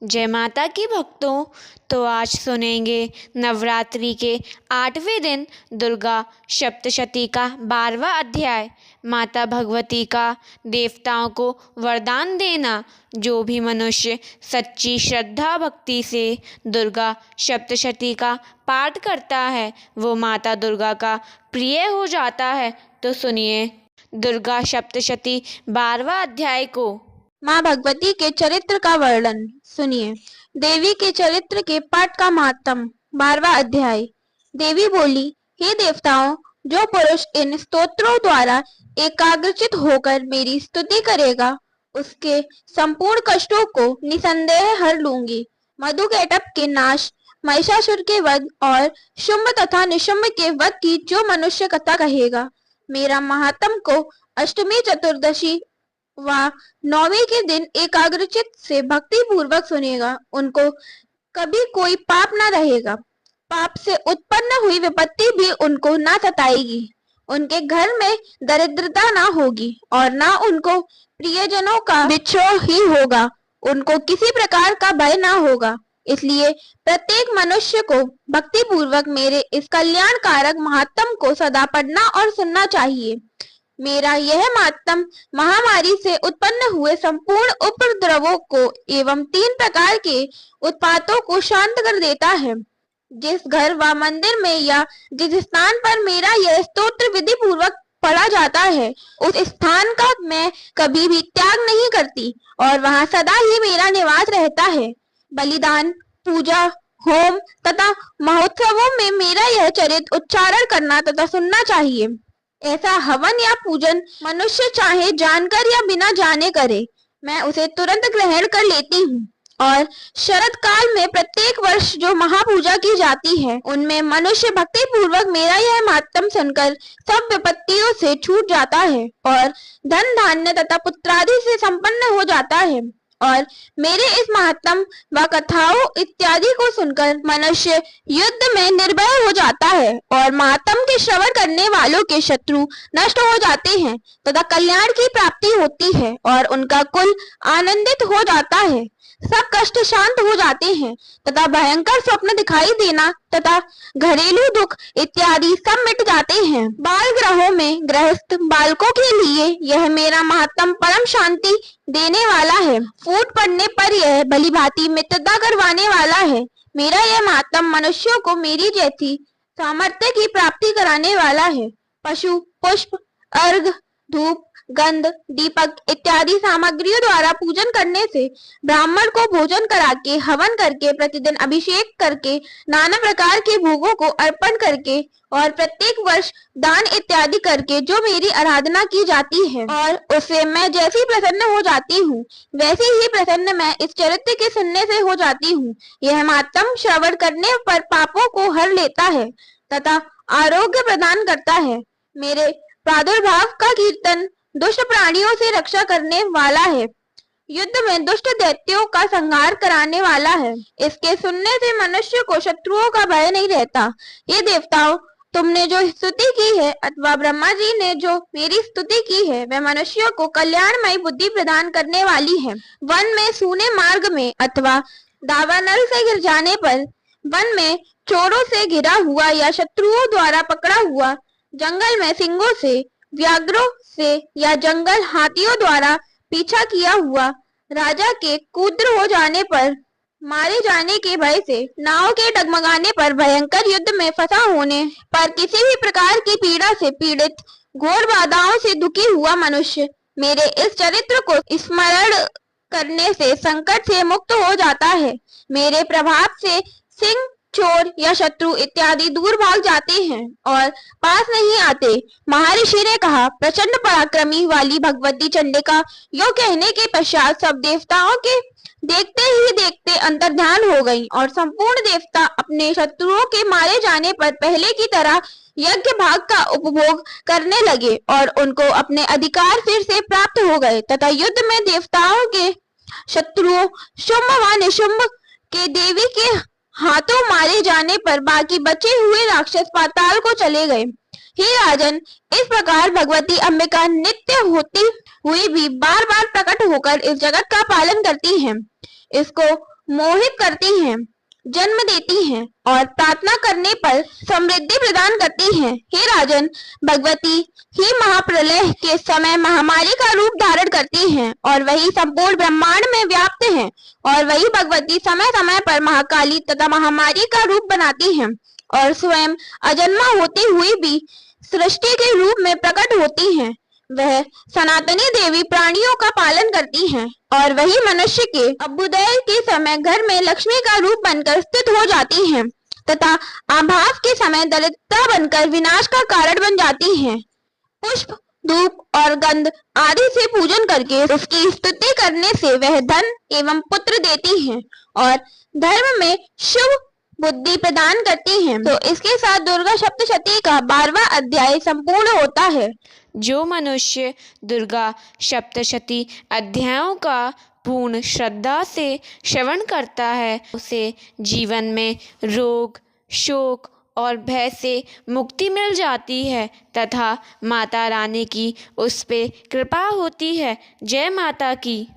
जय माता की भक्तों। तो आज सुनेंगे नवरात्रि के 8वें दिन दुर्गा सप्तशती का 12वां अध्याय। माता भगवती का देवताओं को वरदान देना। जो भी मनुष्य सच्ची श्रद्धा भक्ति से दुर्गा सप्तशती का पाठ करता है वो माता दुर्गा का प्रिय हो जाता है। तो सुनिए दुर्गा सप्तशती 12वां अध्याय को। माँ भगवती के चरित्र का वर्णन सुनिए। देवी के चरित्र के पाठ का महात्म 12वां अध्याय। देवी बोली, हे देवताओं, जो पुरुष इन स्तोत्रों द्वारा एकाग्रचित होकर मेरी स्तुति करेगा उसके संपूर्ण कष्टों को निसंदेह हर लूंगी। मधुकैटभ के नाश, महिषासुर के वध और शुंभ तथा निशुंभ के वध की जो मनुष्य कथा कहेगा, मेरा महात्म को अष्टमी, चतुर्दशी व नौवीं के दिन एकाग्रचित से भक्ति पूर्वक सुनेगा, उनको कभी कोई पाप न रहेगा। पाप से उत्पन्न हुई विपत्ति भी उनको न सताएगी। उनके घर में दरिद्रता न होगी और न उनको प्रियजनों का विछोह ही होगा। उनको किसी प्रकार का भय न होगा। इसलिए प्रत्येक मनुष्य को भक्ति पूर्वक मेरे इस कल्याणकारक महात्म को सदा पढ़ना और सुनना चाहिए। मेरा यह महात्म महामारी से उत्पन्न हुए संपूर्ण उपद्रवों को एवं 3 प्रकार के उत्पातों को शांत कर देता है। जिस घर व मंदिर में या जिस स्थान पर मेरा यह स्तोत्र विधि पूर्वक पढ़ा जाता है उस स्थान का मैं कभी भी त्याग नहीं करती और वहां सदा ही मेरा निवास रहता है। बलिदान, पूजा, होम तथा महोत्सवों में मेरा यह चरित्र उच्चारण करना तथा सुनना चाहिए। ऐसा हवन या पूजन मनुष्य चाहे जानकर या बिना जाने करे, मैं उसे तुरंत ग्रहण कर लेती हूँ। और शरद काल में प्रत्येक वर्ष जो महापूजा की जाती है उनमें मनुष्य भक्ति पूर्वक मेरा यह महात्म सुनकर सब विपत्तियों से छूट जाता है और धन धान्य तथा पुत्रादि से संपन्न हो जाता है। और मेरे इस महात्म व कथाओं इत्यादि को सुनकर मनुष्य युद्ध में निर्भय हो जाता है और महात्म के श्रवण करने वालों के शत्रु नष्ट हो जाते हैं तथा कल्याण की प्राप्ति होती है और उनका कुल आनंदित हो जाता है। सब कष्ट शांत हो जाते हैं तथा भयंकर स्वप्न दिखाई देना तथा घरेलू दुख इत्यादि सब मिट जाते हैं। बाल ग्रहों में गृहस्थ बालकों के लिए यह मेरा महात्म परम शांति देने वाला है। फूट पड़ने पर यह भली भांति मित्रता करवाने वाला है। मेरा यह महात्म मनुष्यों को मेरी जैसी सामर्थ्य की प्राप्ति कराने वाला है। पशु, पुष्प, अर्घ, धूप, गंध, दीपक इत्यादि सामग्रियों द्वारा पूजन करने से, ब्राह्मण को भोजन करा के, हवन करके, प्रतिदिन अभिषेक करके, नाना प्रकार के भोगों को अर्पण करके और प्रत्येक वर्ष दान इत्यादि करके जो मेरी आराधना की जाती है और उससे मैं जैसी प्रसन्न हो जाती हूँ वैसे ही प्रसन्न मैं इस चरित्र के सुनने से हो जाती हूँ। यह महात्म श्रवण करने पर पापों को हर लेता है तथा आरोग्य प्रदान करता है। मेरे प्रादुर्भाव का कीर्तन दुष्ट प्राणियों से रक्षा करने वाला है। युद्ध में दुष्ट दैत्यों का संहार कराने वाला है। इसके सुनने से मनुष्य को शत्रुओं का भय नहीं रहता। ये देवताओं, तुमने जो स्तुति की है अथवा ब्रह्मा जी ने जो मेरी स्तुति की है वह मनुष्यों को कल्याणमयी बुद्धि प्रदान करने वाली है। वन में सूने मार्ग में अथवा दावानल से गिर जाने पर, वन में चोरों से घिरा हुआ या शत्रुओं द्वारा पकड़ा हुआ, जंगल में सिंहों से, व्याघ्रों से या जंगल हाथियों द्वारा पीछा किया हुआ, राजा के कुद्र हो जाने पर, मारे जाने के भय से, नाव के डगमगाने पर, भयंकर युद्ध में फंसा होने पर, किसी भी प्रकार की पीड़ा से पीड़ित, घोर बाधाओं से दुखी हुआ मनुष्य मेरे इस चरित्र को स्मरण करने से संकट से मुक्त हो जाता है। मेरे प्रभाव से सिंह, चोर या शत्रु इत्यादि दूर भाग जाते हैं और पास नहीं आते। महर्षि ने कहा, प्रचंड पराक्रमी वाली भगवती चंडिका यो कहने के पश्चात सब देवताओं के देखते ही देखते अंतर्ध्यान हो गई और संपूर्ण देवता अपने शत्रुओं के मारे जाने पर पहले की तरह यज्ञ भाग का उपभोग करने लगे और उनको अपने अधिकार फिर से प्राप्त हो गए तथा युद्ध में देवताओं के शत्रुओं शुंभ व निशुंभ के देवी के हाथों मारे जाने पर बाकी बचे हुए राक्षस पाताल को चले गए। हे राजन, इस प्रकार भगवती अंबिका नित्य होती हुई भी बार बार प्रकट होकर इस जगत का पालन करती हैं। इसको मोहित करती हैं, जन्म देती हैं और प्रार्थना करने पर समृद्धि प्रदान करती हैं। हे राजन, भगवती ही महाप्रलय के समय महामारी का रूप धारण करती हैं और वही संपूर्ण ब्रह्मांड में व्याप्त हैं। और वही भगवती समय समय पर महाकाली तथा महामारी का रूप बनाती हैं और स्वयं अजन्मा होती हुई भी सृष्टि के रूप में प्रकट होती हैं। वह सनातनी देवी प्राणियों का पालन करती हैं और वही मनुष्य के अभ्युदय के समय घर में लक्ष्मी का रूप बनकर स्थित हो जाती हैं तथा आभास के समय दरिद्रता बनकर विनाश का कारण बन जाती हैं। पुष्प, धूप और गंध आदि से पूजन करके उसकी स्तुति करने से वह धन एवं पुत्र देती हैं और धर्म में शुभ बुद्धि प्रदान करती हैं। तो इसके साथ दुर्गा सप्तशती का 12वां अध्याय संपूर्ण होता है। जो मनुष्य दुर्गा सप्तशती अध्यायों का पूर्ण श्रद्धा से श्रवण करता है उसे जीवन में रोग, शोक और भय से मुक्ति मिल जाती है तथा माता रानी की उस पे कृपा होती है। जय माता की।